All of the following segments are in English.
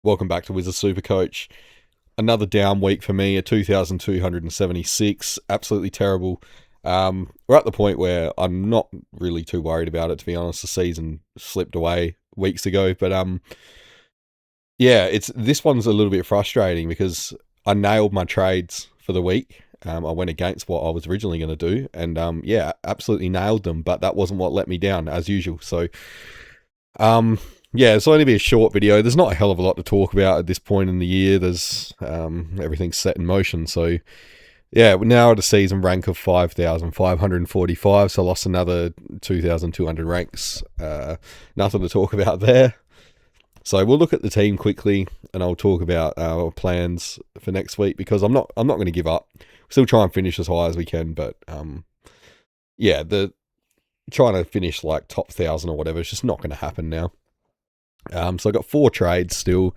Welcome back to Wizard Supercoach. Another down week for me, a 2,276. Absolutely terrible. We're at the point where I'm not really too worried about it, to be honest. The season slipped away weeks ago, but yeah, this one's a little bit frustrating because I nailed my trades for the week. I went against what I was originally going to do, and yeah, absolutely nailed them. But that wasn't what let me down, as usual. So, yeah, it's only be a short video. There's not a hell of a lot to talk about at this point in the year. There's everything's set in motion. So, yeah, we're now at a season rank of 5,545. So I lost another 2,200 ranks. Nothing to talk about there. So we'll look at the team quickly, and I'll talk about our plans for next week because I'm not going to give up. Still try and finish as high as we can, but yeah, the trying to finish like top 1,000 or whatever is just not going to happen now. So I got 4 trades still,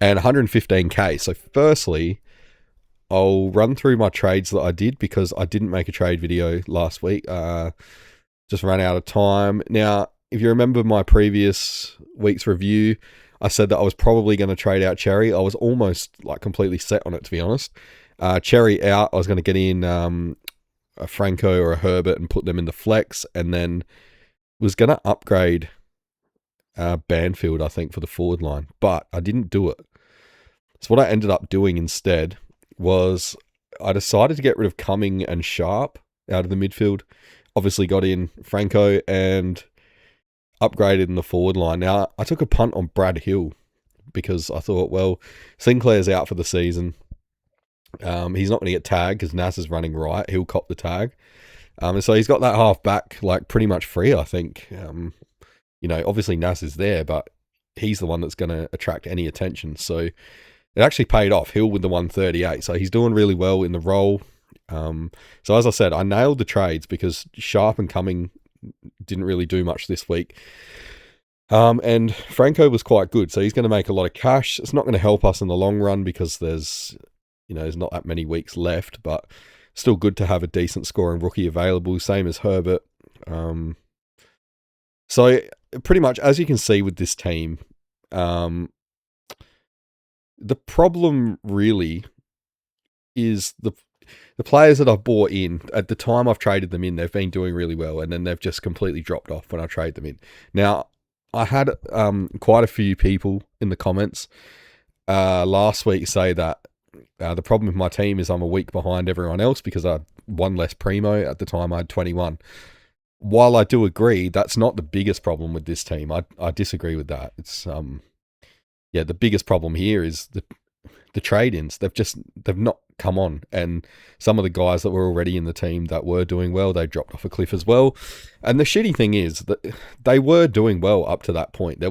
and 115k. So firstly, I'll run through my trades that I did because I didn't make a trade video last week. Just ran out of time. Now, if you remember my previous week's review, I said that I was probably going to trade out Cherry. I was almost like completely set on it, to be honest. Cherry out, I was going to get in a Franco or a Herbert and put them in the flex, and then was going to upgrade Banfield, I think, for the forward line, but I didn't do it. So what I ended up doing instead was I decided to get rid of Cumming and Sharp out of the midfield. Obviously got in Franco and upgraded in the forward line. Now, I took a punt on Brad Hill because I thought, well, Sinclair's out for the season. He's not going to get tagged because Nas is running right. He'll cop the tag. And so he's got that half back like pretty much free, I think. You know, obviously Nas is there, but he's the one that's going to attract any attention. So it actually paid off. Hill with the 138. So he's doing really well in the role. So as I said, I nailed the trades because Sharp and Cumming didn't really do much this week. And Franco was quite good. So he's going to make a lot of cash. It's not going to help us in the long run because there's not that many weeks left, but still good to have a decent scoring rookie available. Same as Herbert. So pretty much, as you can see with this team, the problem really is the players that I've bought in. At the time I've traded them in, they've been doing really well, and then they've just completely dropped off when I trade them in. Now, I had quite a few people in the comments last week say that the problem with my team is I'm a week behind everyone else because I had one less primo. At the time I had 21. While I do agree, that's not the biggest problem with this team. I disagree with that. It's yeah, the biggest problem here is the trade-ins. They've not come on, and some of the guys that were already in the team that were doing well, they dropped off a cliff as well. And the shitty thing is that they were doing well up to that point.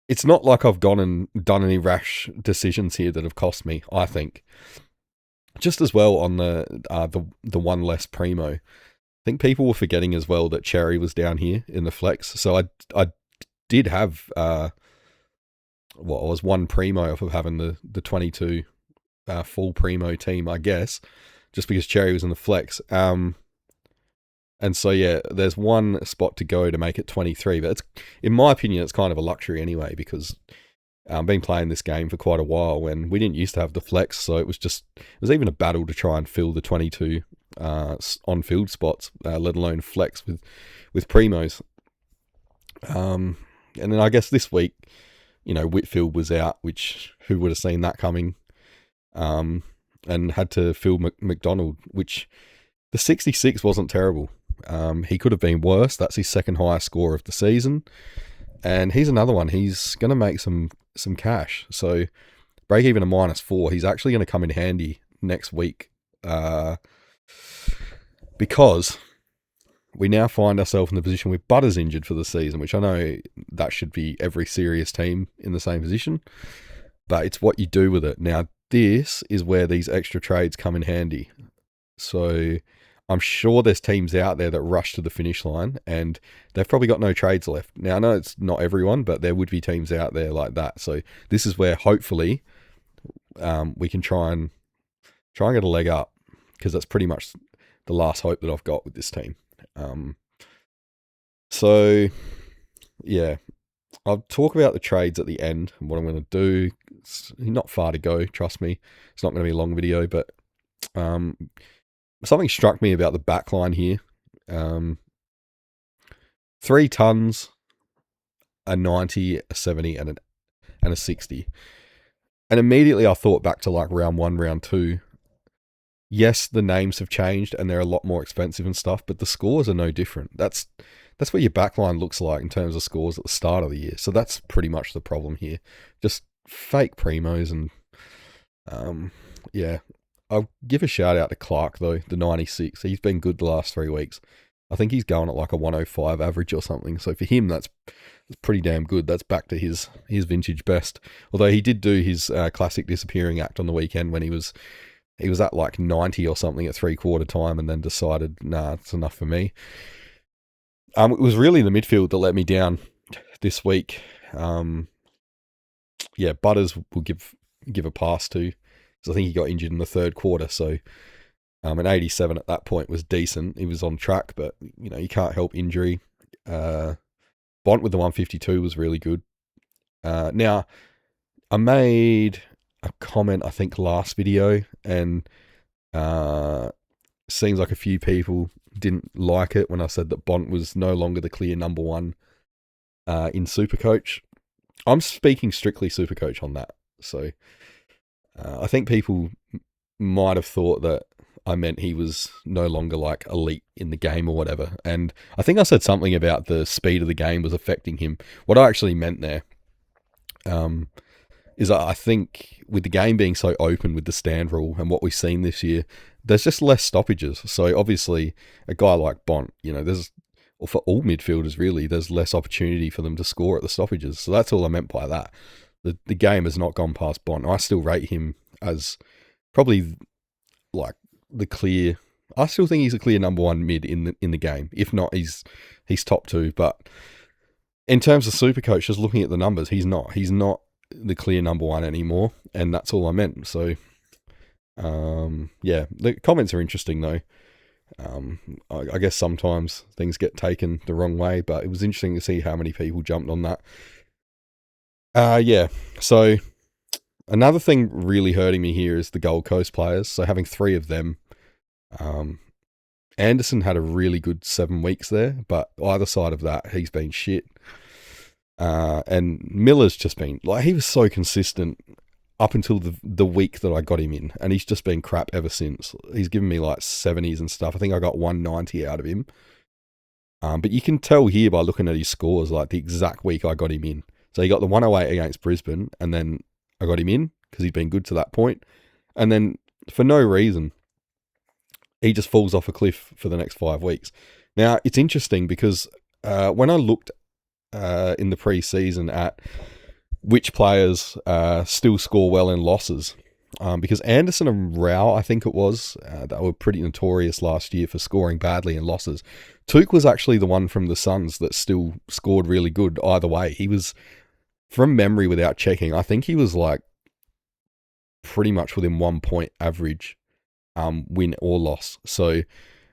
It's not like I've gone and done any rash decisions here that have cost me, I think. Just as well on the one less primo. I think people were forgetting as well that Cherry was down here in the flex. So I did have I was one primo off of having the 22 full primo team, I guess, just because Cherry was in the flex. And so, yeah, there's one spot to go to make it 23. But in my opinion, it's kind of a luxury anyway, because I've been playing this game for quite a while when we didn't used to have the flex. So it was even a battle to try and fill the 22 on-field spots, let alone flex with primos. And then I guess this week, Whitfield was out, which who would have seen that coming? And had to fill McDonald, which the 66 wasn't terrible. He could have been worse. That's his second highest score of the season. And he's another one. He's going to make some cash. So break even a -4. He's actually going to come in handy next week. Because we now find ourselves in the position with Butters injured for the season, which I know that should be every serious team in the same position, but it's what you do with it. Now, this is where these extra trades come in handy. So I'm sure there's teams out there that rush to the finish line and they've probably got no trades left. Now, I know it's not everyone, but there would be teams out there like that. So this is where hopefully we can try and get a leg up, because that's pretty much the last hope that I've got with this team. So, yeah, I'll talk about the trades at the end and what I'm going to do. It's not far to go, trust me. It's not going to be a long video, but something struck me about the back line here. 3 tons, a 90, a 70, and a 60. And immediately I thought back to like round 1, round 2. Yes, the names have changed and they're a lot more expensive and stuff, but the scores are no different. That's what your backline looks like in terms of scores at the start of the year. So that's pretty much the problem here. Just fake primos and yeah. I'll give a shout out to Clark though, the 96. He's been good the last 3 weeks. I think he's going at like a 105 average or something. So for him, that's pretty damn good. That's back to his vintage best. Although he did do his classic disappearing act on the weekend when he was at like 90 or something at 3/4 time and then decided, nah, it's enough for me. It was really the midfield that let me down this week. Yeah, Butters will give a pass to, because I think he got injured in the 3rd quarter. So an 87 at that point was decent. He was on track, but you can't help injury. Bont with the 152 was really good. Now, I made a comment, I think, last video, and seems like a few people didn't like it when I said that Bont was no longer the clear number 1 in Supercoach. I'm speaking strictly Supercoach on that. So I think people might have thought that I meant he was no longer like elite in the game or whatever. And I think I said something about the speed of the game was affecting him. What I actually meant there is I think with the game being so open with the stand rule and what we've seen this year, there's just less stoppages. So obviously a guy like Bont, or for all midfielders really, there's less opportunity for them to score at the stoppages. So that's all I meant by that. The game has not gone past Bont. I still rate him as probably like the clear. I still think he's a clear number 1 mid in the game. If not, he's top 2. But in terms of Supercoach, just looking at the numbers, he's not the clear number 1 anymore, and that's all I meant. So yeah, the comments are interesting though. I guess sometimes things get taken the wrong way, but it was interesting to see how many people jumped on that. Yeah, so another thing really hurting me here is the Gold Coast players. So having 3 of them, Anderson had a really good 7 weeks there, but either side of that, he's been shit. And Miller's just been like, he was so consistent up until the week that I got him in, and he's just been crap ever since. He's given me like 70s and stuff. I think I got 190 out of him. But you can tell here by looking at his scores, like the exact week I got him in. So he got the 108 against Brisbane, and then I got him in because he's been good to that point. And then for no reason, he just falls off a cliff for the next 5 weeks. Now, it's interesting because when I looked in the pre-season at which players still score well in losses, because Anderson and Rao, I think it was, that were pretty notorious last year for scoring badly in losses. Touk was actually the one from the Suns that still scored really good either way. He was, from memory without checking, I think he was like pretty much within 1 point average win or loss. So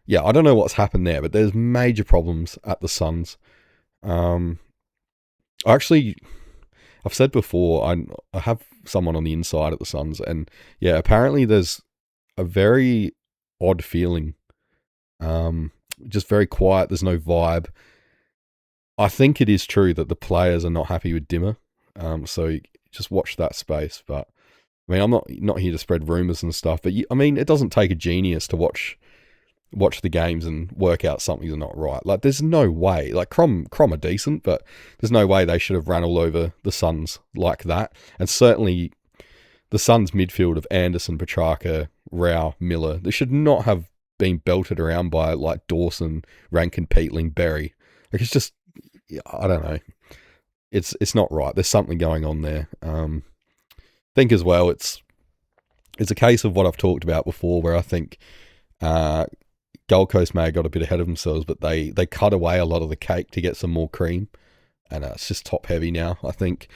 yeah, I don't know what's happened there, but there's major problems at the Suns. I've said before, I have someone on the inside at the Suns, and yeah, apparently there's a very odd feeling. Just very quiet. There's no vibe. I think it is true that the players are not happy with Dimmer. So just watch that space. But I mean, I'm not here to spread rumors and stuff. But I mean, it doesn't take a genius to watch the games and work out something's not right. Like, there's no way. Like, Crom are decent, but there's no way they should have run all over the Suns like that. And certainly the Suns midfield of Anderson, Petrarca, Rao, Miller, they should not have been belted around by like Dawson, Rankin, Peatling, Berry. Like, it's just, I don't know. It's not right. There's something going on there. I think as well, it's a case of what I've talked about before, where I think Gold Coast may have got a bit ahead of themselves, but they cut away a lot of the cake to get some more cream, and it's just top heavy now, I think.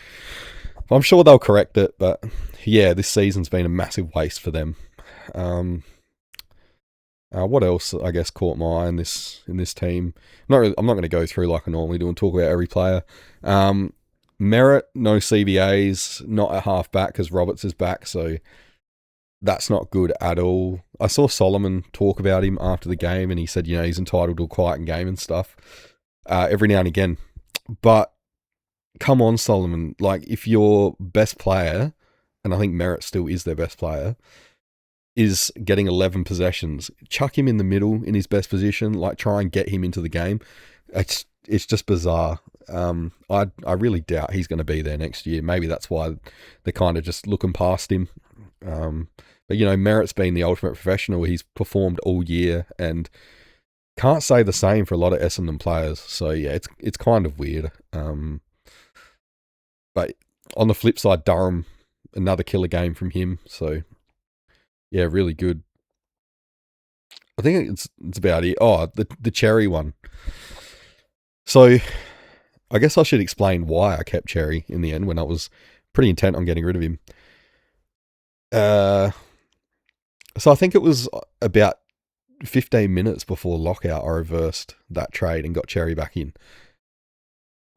I'm sure they'll correct it, but yeah, this season's been a massive waste for them. What else, I guess, caught my eye in this team? I'm not going to go through like I normally do and talk about every player. Merritt, no CBAs, not at half back because Roberts is back, so that's not good at all. I saw Solomon talk about him after the game, and he said, he's entitled to a quiet game and stuff every now and again. But come on, Solomon. Like, if your best player, and I think Merritt still is their best player, is getting 11 possessions, chuck him in the middle in his best position. Like, try and get him into the game. It's just bizarre. I really doubt he's going to be there next year. Maybe that's why they're kind of just looking past him. But Merritt's been the ultimate professional. He's performed all year, and can't say the same for a lot of Essendon players. So yeah, it's kind of weird. But on the flip side, Durham, another killer game from him. So yeah, really good. I think it's about it. Oh, the Cherry one. So I guess I should explain why I kept Cherry in the end when I was pretty intent on getting rid of him. So I think it was about 15 minutes before lockout I reversed that trade and got Cherry back in.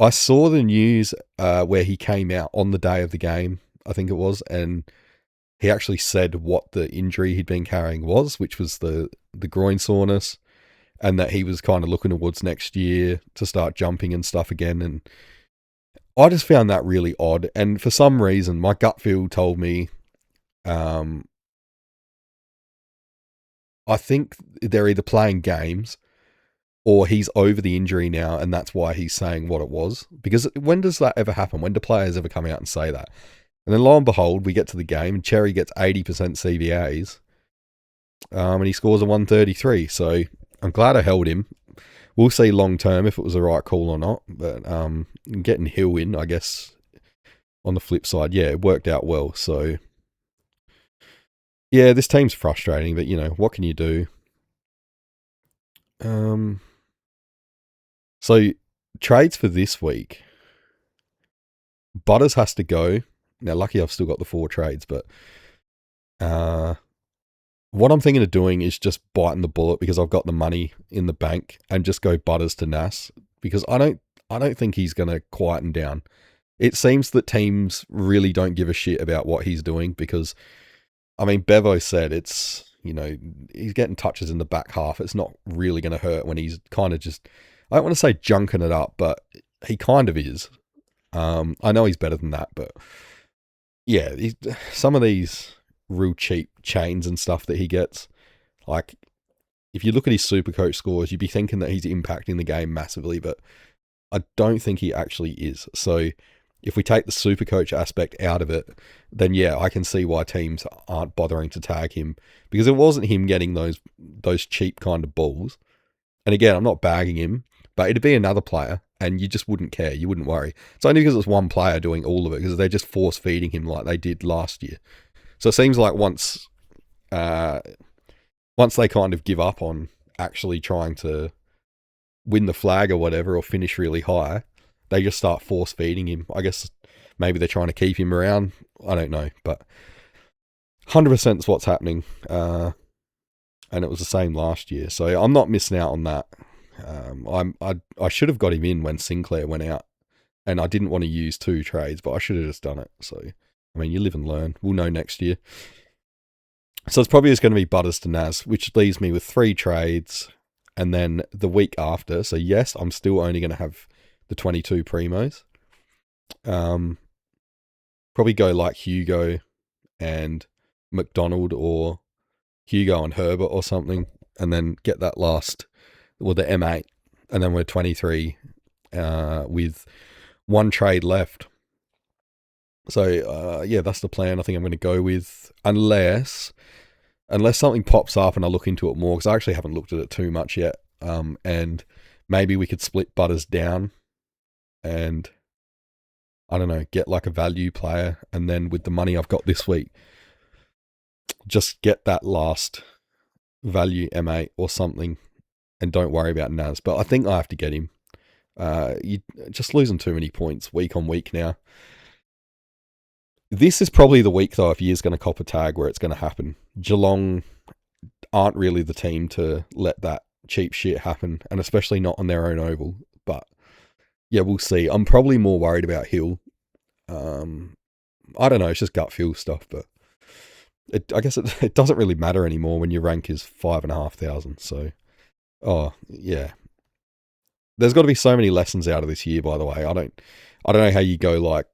I saw the news where he came out on the day of the game, I think it was, and he actually said what the injury he'd been carrying was, which was the groin soreness, and that he was kind of looking towards next year to start jumping and stuff again. And I just found that really odd. And for some reason, my gut feel told me, I think they're either playing games or he's over the injury now, and that's why he's saying what it was. Because when does that ever happen? When do players ever come out and say that? And then lo and behold, we get to the game, and Cherry gets 80% CVAs, and he scores a 133. So I'm glad I held him. We'll see long term if it was the right call or not. But getting Hill in, I guess, on the flip side, yeah, it worked out well. So yeah, this team's frustrating, but what can you do? So trades for this week. Butters has to go. Now, lucky I've still got the 4 trades, but what I'm thinking of doing is just biting the bullet because I've got the money in the bank and just go Butters to Nas, because I don't think he's going to quieten down. It seems that teams really don't give a shit about what he's doing because, I mean, Bevo said it's, he's getting touches in the back half. It's not really going to hurt when he's kind of just, I don't want to say junking it up, but he kind of is. I know he's better than that, but yeah, some of these real cheap chains and stuff that he gets, like, if you look at his Supercoach scores, you'd be thinking that he's impacting the game massively, but I don't think he actually is. So if we take the Supercoach aspect out of it, then yeah, I can see why teams aren't bothering to tag him, because it wasn't him getting those cheap kind of balls. And again, I'm not bagging him, but it'd be another player and you just wouldn't care. You wouldn't worry. It's only because it's one player doing all of it, because they're just force feeding him like they did last year. So it seems like once they kind of give up on actually trying to win the flag or whatever, or finish really high, they just start force feeding him. I guess maybe they're trying to keep him around. I don't know, but 100% is what's happening. And it was the same last year. So I'm not missing out on that. I should have got him in when Sinclair went out, and I didn't want to use 2 trades, but I should have just done it. So, I mean, you live and learn. We'll know next year. So it's probably just going to be Butters to Nas, which leaves me with 3 trades. And then the week after, so yes, I'm still only going to have the 22 primos. Probably go like Hugo and McDonald, or Hugo and Herbert or something, and then get that last, well, the M8, and then we're 23 with 1 trade left. So yeah, that's the plan I think I'm going to go with, unless something pops up and I look into it more, because I actually haven't looked at it too much yet. And maybe we could split Butters down and, I don't know, get like a value player, and then with the money I've got this week, just get that last value M8 or something, and don't worry about Nas. But I think I have to get him. You're just losing too many points week on week now. This is probably the week, though, if he is going to cop a tag, where it's going to happen. Geelong aren't really the team to let that cheap shit happen, and especially not on their own oval. But yeah, we'll see. I'm probably more worried about Hill, I don't know. It's just gut feel stuff, but I guess it doesn't really matter anymore when your rank is 5,500. So, oh yeah, there's got to be so many lessons out of this year. By the way, I don't know how you go like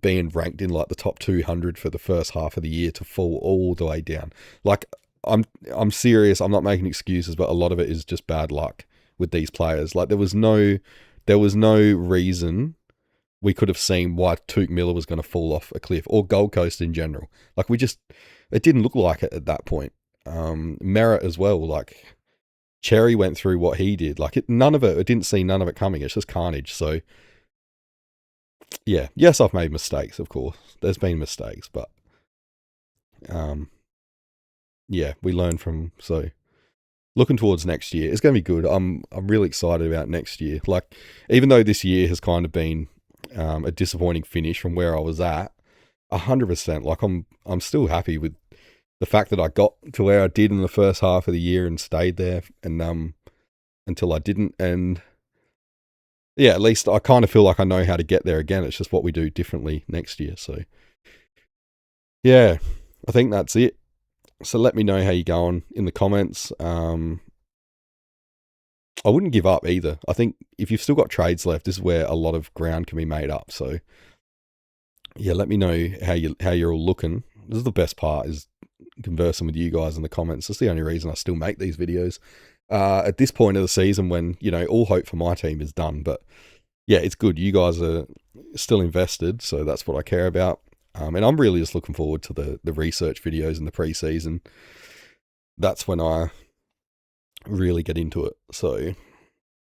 being ranked in like the top 200 for the first half of the year to fall all the way down. Like I'm serious. I'm not making excuses, but a lot of it is just bad luck with these players. Like there was no reason we could have seen why Tuke Miller was going to fall off a cliff, or Gold Coast in general. Like it didn't look like it at that point. Merritt as well. Like Cherry went through what he did. Like it didn't see none of it coming. It's just carnage. So yeah, yes, I've made mistakes. Of course, there's been mistakes, but yeah, we learn from. So looking towards next year, it's going to be good. I'm really excited about next year. Like even though this year has kind of been a disappointing finish from where I was at, 100%. Like I'm still happy with the fact that I got to where I did in the first half of the year and stayed there, and until I didn't. And yeah, at least I kind of feel like I know how to get there again. It's just what we do differently next year. So yeah, I think that's it. So let me know how you're going in the comments. I wouldn't give up either. I think if you've still got trades left, this is where a lot of ground can be made up. So yeah, let me know how you're all looking. This is the best part, is conversing with you guys in the comments. That's the only reason I still make these videos at this point of the season, when all hope for my team is done. But yeah, it's good. You guys are still invested, so that's what I care about. And I'm really just looking forward to the research videos in the preseason. That's when I really get into it. So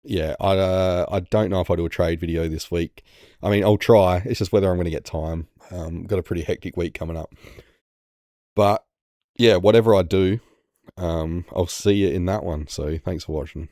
yeah, I don't know if I do a trade video this week. I mean, I'll try. It's just whether I'm going to get time. Got a pretty hectic week coming up. But yeah, whatever I do, I'll see you in that one. So thanks for watching.